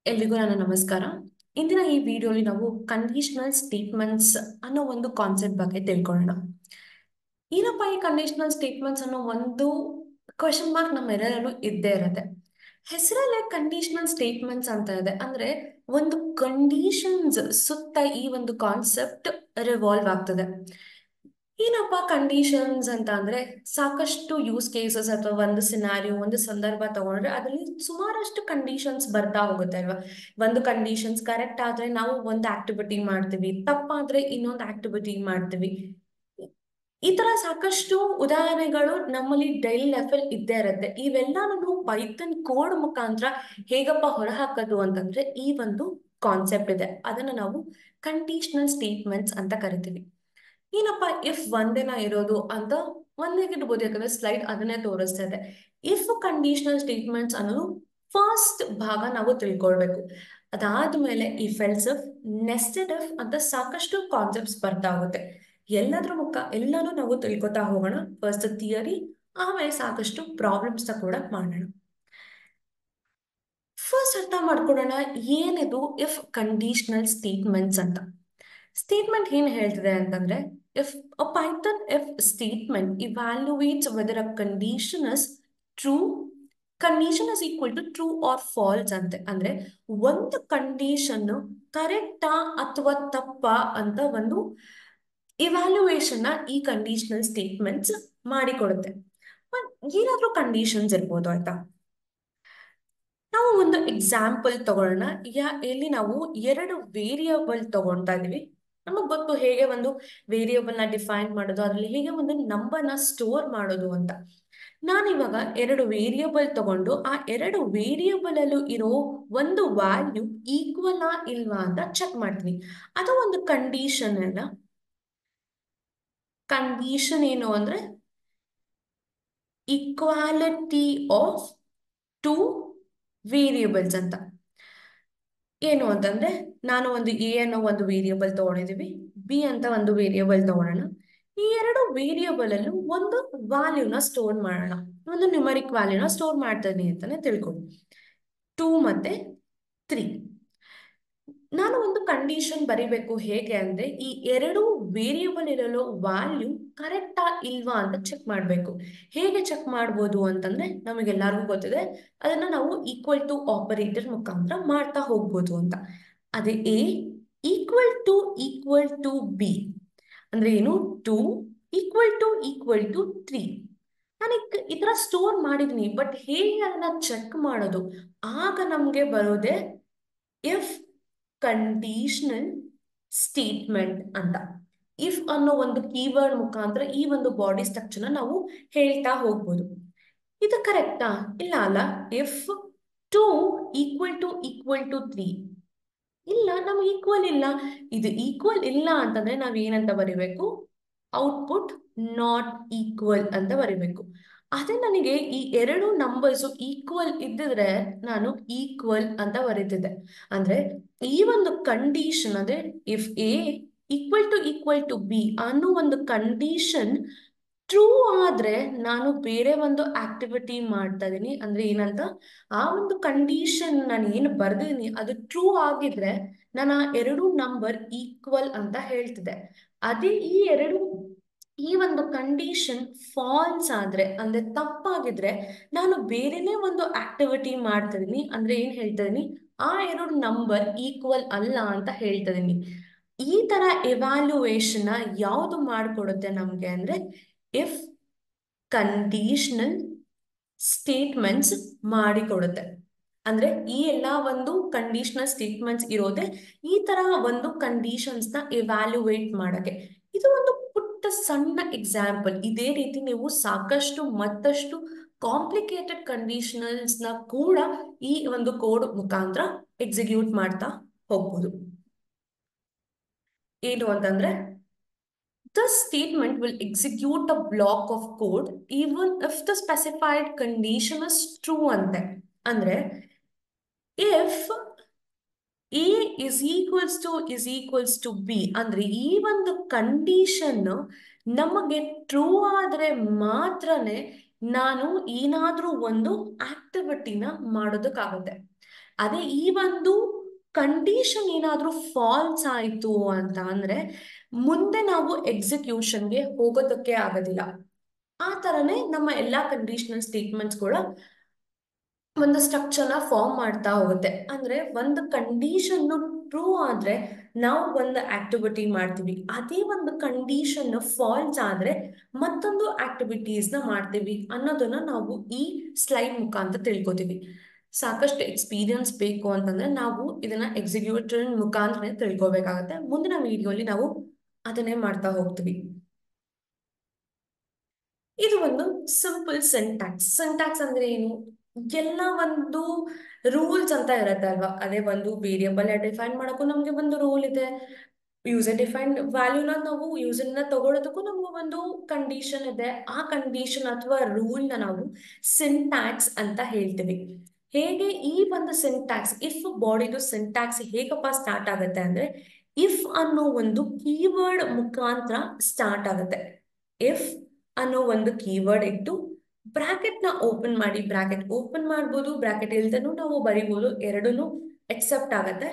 ಎಲ್ರಿಗೂ ನನ್ನ ನಮಸ್ಕಾರ. ಇಂದಿನ ಈ ವಿಡಿಯೋಲಿ ನಾವು ಕಂಡೀಷನಲ್ ಸ್ಟೇಟ್ಮೆಂಟ್ಸ್ ಅನ್ನೋ ಒಂದು ಕಾನ್ಸೆಪ್ಟ್ ಬಗ್ಗೆ ತಿಳ್ಕೊಳ್ಳೋಣ. ಏನಪ್ಪ ಈ ಕಂಡೀಷನಲ್ ಸ್ಟೇಟ್ಮೆಂಟ್ಸ್ ಅನ್ನೋ ಒಂದು ಕ್ವಶನ್ ಮಾರ್ಕ್ ನಮ್ಮೆಲ್ಲರಲ್ಲೂ ಇದ್ದೇ ಇರುತ್ತೆ. ಹೆಸರಲ್ಲೇ ಕಂಡೀಷನಲ್ ಸ್ಟೇಟ್ಮೆಂಟ್ಸ್ ಅಂತ ಇದೆ, ಅಂದ್ರೆ ಒಂದು ಕಂಡೀಷನ್ಸ್ ಸುತ್ತ ಈ ಒಂದು ಕಾನ್ಸೆಪ್ಟ್ ರಿವಾಲ್ವ್ ಆಗ್ತದೆ. ಏನಪ್ಪ ಕಂಡೀಷನ್ಸ್ ಅಂತ ಅಂದ್ರೆ ಸಾಕಷ್ಟು ಯೂಸ್ ಕೇಸಸ್ ಅಥವಾ ಒಂದು ಸಿನಾರಿಯೋ ಒಂದು ಸಂದರ್ಭ ತಗೊಂಡ್ರೆ ಅದರಲ್ಲಿ ಸುಮಾರಷ್ಟು ಕಂಡೀಷನ್ಸ್ ಬರ್ತಾ ಹೋಗುತ್ತೆ ಅಲ್ವಾ. ಒಂದು ಕಂಡೀಷನ್ಸ್ ಕರೆಕ್ಟ್ ಆದ್ರೆ ನಾವು ಒಂದು ಆಕ್ಟಿವಿಟಿ ಮಾಡ್ತೀವಿ, ತಪ್ಪಾದ್ರೆ ಇನ್ನೊಂದು ಆಕ್ಟಿವಿಟಿ ಮಾಡ್ತೀವಿ. ಈ ತರ ಸಾಕಷ್ಟು ಉದಾಹರಣೆಗಳು ನಮ್ಮಲ್ಲಿ ಡೈಲಿ ಲೈಫಲ್ಲಿ ಇದ್ದೇ ಇರುತ್ತೆ. ಇವೆಲ್ಲನೂ ಪೈಥಾನ್ ಕೋಡ್ ಮುಖಾಂತರ ಹೇಗಪ್ಪ ಹೊರಹಾಕೋದು ಅಂತಂದ್ರೆ ಈ ಒಂದು ಕಾನ್ಸೆಪ್ಟ್ ಇದೆ, ಅದನ್ನ ನಾವು ಕಂಡೀಷನಲ್ ಸ್ಟೇಟ್ಮೆಂಟ್ಸ್ ಅಂತ ಕರಿತೀವಿ. ಏನಪ್ಪ ಇಫ್ ಒಂದೇನ ಇರೋದು ಅಂತ ಒಂದೇಗಿರ್ಬೋದು, ಯಾಕಂದ್ರೆ ಸ್ಲೈಡ್ ಅದನ್ನೇ ತೋರಿಸ್ತಾ ಇದೆ. ಇಫ್ ಕಂಡೀಷನಲ್ ಸ್ಟೇಟ್ಮೆಂಟ್ಸ್ ಅನ್ನೋದು ಫಸ್ಟ್ ಭಾಗ ನಾವು ತಿಳ್ಕೊಳ್ಬೇಕು. ಅದಾದ್ಮೇಲೆ if else if, nested if ಅಂತ ಸಾಕಷ್ಟು ಕಾನ್ಸೆಪ್ಟ್ಸ್ ಬರ್ತಾ ಹೋಗುತ್ತೆ. ಎಲ್ಲಾನು ನಾವು ತಿಳ್ಕೊತಾ ಹೋಗೋಣ. ಫಸ್ಟ್ ಥಿಯರಿ, ಆಮೇಲೆ ಸಾಕಷ್ಟು ಪ್ರಾಬ್ಲಮ್ಸ್ ಕೂಡ ಮಾಡೋಣ. ಫಸ್ಟ್ ಅರ್ಥ ಮಾಡ್ಕೊಳ್ಳೋಣ ಏನಿದು ಇಫ್ ಕಂಡೀಷನಲ್ ಸ್ಟೇಟ್ಮೆಂಟ್ಸ್ ಅಂತ. ಸ್ಟೇಟ್ಮೆಂಟ್ ಏನ್ ಹೇಳ್ತಿದೆ ಅಂತಂದ್ರೆ, if a Python if statement evaluates whether a condition is true, condition is equal to true or false ಅಂತೆ. ಅಂದ್ರೆ ಒಂದು ಕಂಡೀಷನ್ ಕರೆಕ್ಟಾ ಅಥವಾ ತಪ್ಪಾ ಅಂತ ಒಂದು ಇವ್ಯಾಲ್ಯೂಯೇಷನ್ ಈ ಕಂಡೀಷನಲ್ ಸ್ಟೇಟ್ಮೆಂಟ್ಸ್ ಮಾಡಿಕೊಡುತ್ತೆ. ಏನಾದ್ರೂ ಕಂಡೀಷನ್ಸ್ ಇರ್ಬೋದು, ಆಯ್ತಾ. ನಾವು ಒಂದು ಎಕ್ಸಾಂಪಲ್ ತಗೊಳ್ಳೋಣ. ಇಲ್ಲಿ ನಾವು ಎರಡು ವೇರಿಯಬಲ್ ತಗೊಳ್ತಾ ಇದೀವಿ. ನಮಗ್ ಗೊತ್ತು ಹೇಗೆ ಒಂದು ವೇರಿಯಬಲ್ ನ ಡಿಫೈನ್ ಮಾಡೋದು, ಅದ್ರಲ್ಲಿ ಹೇಗೆ ಒಂದು ನಂಬರ್ ನ ಸ್ಟೋರ್ ಮಾಡೋದು ಅಂತ. ನಾನಿವಾಗ ಎರಡು ವೇರಿಯಬಲ್ ತಗೊಂಡು ಆ ಎರಡು ವೇರಿಯಬಲ್ ಅಲ್ಲೂ ಇರೋ ಒಂದು ವ್ಯಾಲ್ಯೂ ಈಕ್ವಲ್ ಇಲ್ವಾ ಅಂತ ಚೆಕ್ ಮಾಡ್ತೀನಿ. ಅದು ಒಂದು ಕಂಡೀಷನ್ ಅಲ್ಲ. ಕಂಡೀಷನ್ ಏನು ಅಂದ್ರೆ ಈಕ್ವಾಲಿಟಿ ಆಫ್ ಟೂ ವೇರಿಯಬಲ್ಸ್ ಅಂತ. ಏನು ಅಂತಂದ್ರೆ ನಾನು ಒಂದು ಎ ಅನ್ನೋ ಒಂದು ವೇರಿಯಬಲ್ ತಗೊಂಡಿದೀವಿ, ಬಿ ಅಂತ ಒಂದು ವೇರಿಯಬಲ್ ತಗೊಳ್ಳೋಣ. ಈ ಎರಡು ವೇರಿಯಬಲ್ ಅಲ್ಲೂ ಒಂದು ವ್ಯಾಲ್ಯೂನ ಸ್ಟೋರ್ ಮಾಡೋಣ, ಒಂದು ನ್ಯೂಮರಿಕ್ ವ್ಯಾಲ್ಯೂನ ಸ್ಟೋರ್ ಮಾಡ್ತೀನಿ ಅಂತಾನೆ ತಿಳ್ಕೊಂಡು 2 ಮತ್ತೆ 3. ನಾನು ಒಂದು ಕಂಡೀಷನ್ ಬರಿಬೇಕು. ಹೇಗೆ ಅಂದ್ರೆ ಈ ಎರಡು ವೇರಿಯಬಲ್ ಇರಲು ವ್ಯಾಲ್ಯೂ ಕರೆಕ್ಟಾ ಇಲ್ವಾ ಅಂತ ಚೆಕ್ ಮಾಡಬೇಕು. ಹೇಗೆ ಚೆಕ್ ಮಾಡ್ಬೋದು ಅಂತಂದ್ರೆ ನಮಗೆಲ್ಲರಿಗೂ ಗೊತ್ತಿದೆ, ಅದನ್ನ ನಾವು ಈಕ್ವಲ್ ಟು ಆಪರೇಟರ್ ಮುಖಾಂತರ ಮಾಡ್ತಾ ಹೋಗ್ಬೋದು ಅಂತ. ಅದೇ ಎ ಈಕ್ವಲ್ ಟು ಬಿ ಅಂದ್ರೆ ಏನು, 2 ಈಕ್ವಲ್ ಟು 3. ನಾನು ಈ ತರ ಸ್ಟೋರ್ ಮಾಡಿದೀನಿ, ಬಟ್ ಹೇಗೆ ಅದನ್ನ ಚೆಕ್ ಮಾಡೋದು? ಆಗ ನಮ್ಗೆ ಬರೋದೇ ಇಫ್ ಕಂಡೀಷನಲ್ ಸ್ಟೇಟ್ಮೆಂಟ್ ಅಂತ. ಇಫ್ ಅನ್ನೋ ಒಂದು ಕೀವರ್ಡ್ ಮುಖಾಂತರ ಈ ಒಂದು ಬಾಡಿ ಸ್ಟ್ರಕ್ಚರ್ ನಾವು ಹೇಳ್ತಾ ಹೋಗ್ಬೋದು. ಇದು ಕರೆಕ್ಟಾ? ಇಲ್ಲ ಅಲ್ಲ. ಇಫ್ 2 ಈಕ್ವಲ್ ಟು 3, ಇಲ್ಲ ನಮ್ಗೆ ಈಕ್ವಲ್ ಇಲ್ಲ. ಇದು ಈಕ್ವಲ್ ಇಲ್ಲ ಅಂತಂದ್ರೆ ನಾವ್ ಏನಂತ ಬರಿಬೇಕು? ಔಟ್ಪುಟ್ ನಾಟ್ ಈಕ್ವಲ್ ಅಂತ ಬರಿಬೇಕು. ಅದೇ ನನಗೆ ಈ ಎರಡು ನಂಬರ್ಸ್ ಈಕ್ವಲ್ ಇದ್ದಿದ್ರೆ ನಾನು ಈಕ್ವಲ್ ಅಂತ ಬರೀತಿದ್ದೆ. ಅಂದ್ರೆ ಈ ಒಂದು ಕಂಡೀಷನ್ ಅಂದ್ರೆ if A equal to B ಅನ್ನೋ ಒಂದು ಕಂಡೀಷನ್ ಟ್ರೂ ಆದ್ರೆ ನಾನು ಬೇರೆ ಒಂದು ಆಕ್ಟಿವಿಟಿ ಮಾಡ್ತಾ ಇದೀನಿ. ಅಂದ್ರೆ ಏನಂತ, ಆ ಒಂದು ಕಂಡೀಷನ್ ನಾನು ಏನು ಬರ್ದಿದ್ದೀನಿ ಅದು ಟ್ರೂ ಆಗಿದ್ರೆ ನಾನು ಆ ಎರಡು ನಂಬರ್ ಈಕ್ವಲ್ ಅಂತ ಹೇಳ್ತಿದ್ದೆ. ಅದೇ ಈ ಒಂದು ಕಂಡೀಷನ್ ಫಾಲ್ಸ್ ಆದ್ರೆ ಅಂದ್ರೆ ತಪ್ಪಾಗಿದ್ರೆ ನಾನು ಬೇರೆನೇ ಒಂದು ಆಕ್ಟಿವಿಟಿ ಮಾಡ್ತಾ ಇದೀನಿ. ಅಂದ್ರೆ ಏನ್ ಹೇಳ್ತಾ ಇದೀನಿ, ಆ ಎರಡು ನಂಬರ್ ಈಕ್ವಲ್ ಅಲ್ಲ ಅಂತ ಹೇಳ್ತಾ ಇದೀನಿ. ಈ ತರ ಎವ್ಯಾಲ್ಯೂಯೇಷನ್ ಯಾವುದು ಮಾಡ್ಕೊಡುತ್ತೆ ನಮ್ಗೆ ಅಂದ್ರೆ ಇಫ್ ಕಂಡೀಷನಲ್ ಸ್ಟೇಟ್ಮೆಂಟ್ಸ್ ಮಾಡಿಕೊಡುತ್ತೆ. ಅಂದ್ರೆ ಈ ಎಲ್ಲಾ ಒಂದು ಕಂಡೀಷನಲ್ ಸ್ಟೇಟ್ಮೆಂಟ್ಸ್ ಇರೋದೆ ಈ ತರ ಒಂದು ಕಂಡೀಷನ್ಸ್ ನ ಎವ್ಯಾಲ್ಯೂಯೇಟ್ ಮಾಡಕ್ಕೆ. ಇದು ಒಂದು ಪುಟ್ಟ ಸಣ್ಣ ಎಕ್ಸಾಂಪಲ್. ಇದೇ ರೀತಿ ನೀವು ಸಾಕಷ್ಟು ಮತ್ತಷ್ಟು ಕಾಂಪ್ಲಿಕೇಟೆಡ್ ಕಂಡೀಷನಲ್ಸ್ ನ ಕೂಡ ಈ ಒಂದು ಕೋಡ್ ಮುಖಾಂತರ ಎಕ್ಸಿಕ್ಯೂಟ್ ಮಾಡ್ತಾ ಹೋಗ್ಬೋದು. ಏನು ಅಂತಂದ್ರೆ, the statement will execute a block of code even if the specified condition is true ಅಂತೆ. ಅಂದ್ರೆ if a is equals to b ಅಂದ್ರೆ ಈ ಒಂದು ಕಂಡೀಷನ್ ನಮಗೆ ಟ್ರೂ ಆದ್ರೆ ಮಾತ್ರನೇ ನಾನು ಏನಾದ್ರೂ ಒಂದು ಆಕ್ಟಿವಿಟಿನ ಮಾಡೋದಕ್ಕಾಗುತ್ತೆ. ಅದೇ ಈ ಒಂದು ಕಂಡೀಷನ್ ಏನಾದ್ರೂ ಫಾಲ್ಸ್ ಆಯ್ತು ಅಂತ ಅಂದ್ರೆ ಮುಂದೆ ನಾವು ಎಕ್ಸಿಕ್ಯೂಷನ್ಗೆ ಹೋಗೋದಕ್ಕೆ ಆಗೋದಿಲ್ಲ. ಆ ತರನೇ ನಮ್ಮ ಎಲ್ಲಾ ಕಂಡೀಷನಲ್ ಸ್ಟೇಟ್ಮೆಂಟ್ಸ್ಗಳು ಒಂದು ಸ್ಟ್ರಕ್ಚರ್ನ ಫಾರ್ಮ್ ಮಾಡ್ತಾ ಹೋಗುತ್ತೆ. ಅಂದ್ರೆ ಒಂದು ಕಂಡೀಷನ್ ಟ್ರೂ ಆದ್ರೆ ನಾವು ಒಂದು ಆಕ್ಟಿವಿಟಿ ಮಾಡ್ತೀವಿ, ಅದೇ ಒಂದು ಕಂಡೀಷನ್ ಫಾಲ್ಸ್ ಆದ್ರೆ ಮತ್ತೊಂದು ಆಕ್ಟಿವಿಟೀಸ್ ನ ಮಾಡ್ತೀವಿ ಅನ್ನೋದನ್ನ ನಾವು ಈ ಸ್ಲೈಡ್ ಮುಖಾಂತರ ತಿಳ್ಕೊತೀವಿ. ಸಾಕಷ್ಟು ಎಕ್ಸ್ಪೀರಿಯನ್ಸ್ ಬೇಕು ಅಂತಂದ್ರೆ ನಾವು ಇದನ್ನ ಎಕ್ಸಿಕ್ಯೂಟಿವ್ ಮುಖಾಂತರ ತಿಳ್ಕೊಬೇಕಾಗತ್ತೆ. ಮುಂದಿನ ವಿಡಿಯೋಲಿ ನಾವು ಅದನ್ನೇ ಮಾಡ್ತಾ ಹೋಗ್ತೀವಿ. ಇದು ಒಂದು ಸಿಂಪಲ್ ಸಿಂಟ್ಯಾಕ್ಸ್. ಸಿಂಟ್ಯಾಕ್ಸ್ ಅಂದ್ರೆ ಏನು? ಎಲ್ಲ ಒಂದು ರೂಲ್ಸ್ ಅಂತ ಇರತ್ತೆ ಅಲ್ವಾ? ಅದೇ ಒಂದು ವೇರಿಯಬಲ್ ಡಿಫೈನ್ ಮಾಡೋಕ್ಕೂ ನಮ್ಗೆ ಒಂದು ರೂಲ್ ಇದೆ. ಯೂಸರ್ ಡಿಫೈನ್ಡ್ ವ್ಯಾಲ್ಯೂನ ನಾವು ಯೂಸರ್ನ ತಗೊಳ್ಳೋದಕ್ಕೂ ನಮ್ಗೆ ಒಂದು ಕಂಡೀಷನ್ ಇದೆ. ಆ ಕಂಡೀಷನ್ ಅಥವಾ ರೂಲ್ನ ನಾವು ಸಿಂಟ್ಯಾಕ್ಸ್ ಅಂತ ಹೇಳ್ತೀವಿ. ಹೇಗೆ ಈ ಒಂದು ಸಿಂಟ್ಯಾಕ್ಸ್, ಇಫ್ ಬಾಡಿದು ಸಿಂಟ್ಯಾಕ್ಸ್ ಹೇಗಪ್ಪ ಸ್ಟಾರ್ಟ್ ಆಗುತ್ತೆ ಅಂದ್ರೆ ಇಫ್ ಅನ್ನೋ ಒಂದು ಕೀವರ್ಡ್ ಮುಖಾಂತರ ಸ್ಟಾರ್ಟ್ ಆಗುತ್ತೆ. ಇಫ್ ಅನ್ನೋ ಒಂದು ಕೀವರ್ಡ್ ಇಟ್ಟು ಬ್ರಾಕೆಟ್ ನ ಓಪನ್ ಮಾಡಿ, ಬ್ರಾಕೆಟ್ ಓಪನ್ ಮಾಡ್ಬೋದು, ಬ್ರಾಕೆಟ್ ಇಲ್ದನೂ ನಾವು ಬರಿಬೋದು, ಎರಡೂ ಎಕ್ಸೆಪ್ಟ್ ಆಗತ್ತೆ.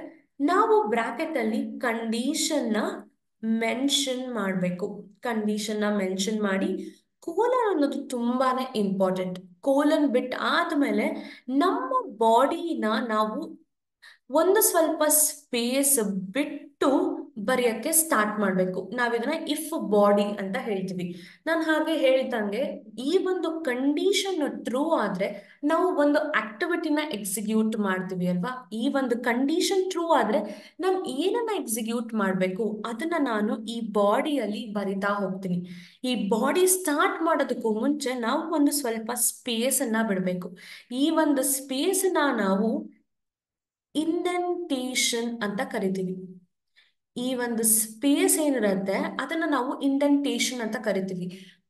ನಾವು ಬ್ರಾಕೆಟ್ ಅಲ್ಲಿ ಕಂಡೀಷನ್ ನ ಮೆನ್ಷನ್ ಮಾಡಬೇಕು. ಕಂಡೀಷನ್ ನ ಮೆನ್ಷನ್ ಮಾಡಿ ಕೋಲನ್ ಅನ್ನೋದು ತುಂಬಾನೇ ಇಂಪಾರ್ಟೆಂಟ್. ಕೋಲನ್ ಬಿಟ್ ಆದ್ಮೇಲೆ ನಮ್ಮ ಬಾಡಿನ ನಾವು ಒಂದು ಸ್ವಲ್ಪ ಸ್ಪೇಸ್ ಬಿಟ್ಟು ಬರೆಯಕ್ಕೆ ಸ್ಟಾರ್ಟ್ ಮಾಡಬೇಕು. ನಾವಿದನ್ನ ಇಫ್ ಬಾಡಿ ಅಂತ ಹೇಳ್ತೀವಿ. ನಾನು ಹಾಗೆ ಹೇಳ್ದಂಗೆ ಈ ಒಂದು ಕಂಡೀಷನ್ ಟ್ರೂ ಆದ್ರೆ ನಾವು ಒಂದು ಆಕ್ಟಿವಿಟಿನ ಎಕ್ಸಿಕ್ಯೂಟ್ ಮಾಡ್ತೀವಿ ಅಲ್ವಾ? ಈ ಒಂದು ಕಂಡೀಷನ್ ಟ್ರೂ ಆದ್ರೆ ನಾನು ಏನನ್ನ ಎಕ್ಸಿಕ್ಯೂಟ್ ಮಾಡಬೇಕು ಅದನ್ನ ನಾನು ಈ ಬಾಡಿಯಲ್ಲಿ ಬರಿತಾ ಹೋಗ್ತೀನಿ. ಈ ಬಾಡಿ ಸ್ಟಾರ್ಟ್ ಮಾಡೋದಕ್ಕೂ ಮುಂಚೆ ನಾವು ಒಂದು ಸ್ವಲ್ಪ ಸ್ಪೇಸ್ ಅನ್ನ ಬಿಡಬೇಕು. ಈ ಒಂದು ಸ್ಪೇಸ್ ನಾವು ಇಂಡೆಂಟೇಶನ್ ಅಂತ ಕರಿತೀವಿ. ಈ ಒಂದು ಸ್ಪೇಸ್ ಏನಿರುತ್ತೆ ಅದನ್ನ ನಾವು ಇಂಡೆಂಟೇಶನ್ ಅಂತ ಕರಿತೀವಿ.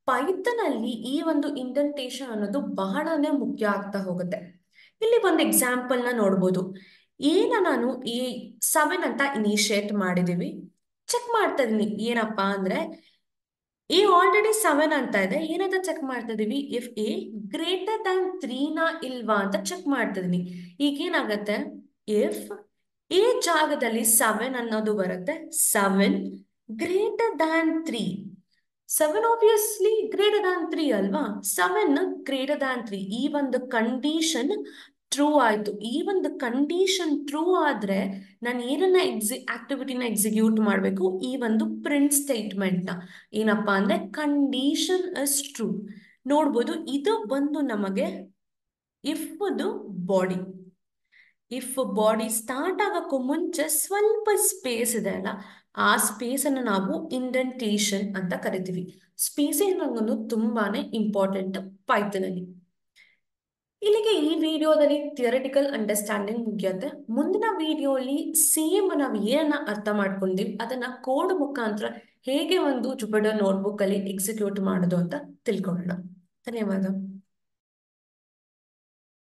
ಪೈಥಾನ್ ಅಲ್ಲಿ ಈ ಒಂದು ಇಂಡೆಂಟೇಶನ್ ಅನ್ನೋದು ಬಹಳನೇ ಮುಖ್ಯ ಆಗ್ತಾ ಹೋಗುತ್ತೆ. ಇಲ್ಲಿ ಒಂದು ಎಕ್ಸಾಂಪಲ್ ನ ನೋಡ್ಬೋದು. ನಾನು ಈ 7 ಅಂತ ಇನಿಷಿಯೇಟ್ ಮಾಡಿದೀವಿ. ಚೆಕ್ ಮಾಡ್ತಾ ಇದೀನಿ ಏನಪ್ಪಾ ಅಂದ್ರೆ ಎ ಆಲ್ರೆಡಿ 7 ಅಂತ ಇದೆ. ಏನಂತ ಚೆಕ್ ಮಾಡ್ತಾ ಇದೀವಿ? ಇಫ್ ಎ ಗ್ರೇಟರ್ ದ್ಯಾನ್ 3 ಇಲ್ವಾ ಅಂತ ಚೆಕ್ ಮಾಡ್ತಾ ಇದೀನಿ. ಈಗ ಏನಾಗತ್ತೆ? ಇಫ್ ಎ ಜಾಗದಲ್ಲಿ 7 ಅನ್ನೋದು ಬರುತ್ತೆ, 7 greater than 3. 7 obviously greater than 3 ಅಲ್ವಾ? 7 ಗ್ರೇಟರ್ ದ್ಯಾನ್ 3 ಈ ಒಂದು ಕಂಡೀಷನ್ ಟ್ರೂ ಆಯ್ತು. ಈ ಒಂದು ಕಂಡೀಷನ್ ಟ್ರೂ ಆದ್ರೆ ನಾನು ಏನನ್ನ ಆಕ್ಟಿವಿಟಿನ ಎಕ್ಸಿಕ್ಯೂಟ್ ಮಾಡಬೇಕು? ಈ ಒಂದು ಪ್ರಿಂಟ್ ಸ್ಟೇಟ್ಮೆಂಟ್ ನ. ಏನಪ್ಪಾ ಅಂದ್ರೆ ಕಂಡೀಷನ್ ಇಸ್ ಟ್ರೂ. ನೋಡ್ಬೋದು, ಇದು ಬಂದು ನಮಗೆ if body. If body start ಆಗಕ್ಕೂ ಮುಂಚೆ ಸ್ವಲ್ಪ ಸ್ಪೇಸ್ ಇದೆ ಅಲ್ಲ, ಆ ಸ್ಪೇಸ್ ಅನ್ನು ನಾವು ಇಂಡೆಂಟೇಶನ್ ಅಂತ ಕರಿತೀವಿ. ಸ್ಪೇಸಿಂಗ್ ಅನ್ನೋದು ತುಂಬಾನೇ ಇಂಪಾರ್ಟೆಂಟ್ ಪೈಥಾನ್ ಅಲ್ಲಿ. ಇಲ್ಲಿಗೆ ಈ ವಿಡಿಯೋದಲ್ಲಿ ಥಿಯರಿಟಿಕಲ್ ಅಂಡರ್ಸ್ಟ್ಯಾಂಡಿಂಗ್ ಮುಗಿಯುತ್ತೆ. ಮುಂದಿನ ವಿಡಿಯೋಲಿ ಸೇಮ್ ನಾವು ಏನನ್ನ ಅರ್ಥ ಮಾಡ್ಕೊಂಡಿವಿ ಅದನ್ನ ಕೋಡ್ ಮುಖಾಂತರ ಹೇಗೆ ಒಂದು ಜುಪಿಟರ್ ನೋಟ್ಬುಕ್ ಅಲ್ಲಿ ಎಕ್ಸಿಕ್ಯೂಟ್ ಮಾಡೋದು ಅಂತ ತಿಳ್ಕೊಳ್ಳೋಣ. ಧನ್ಯವಾದ.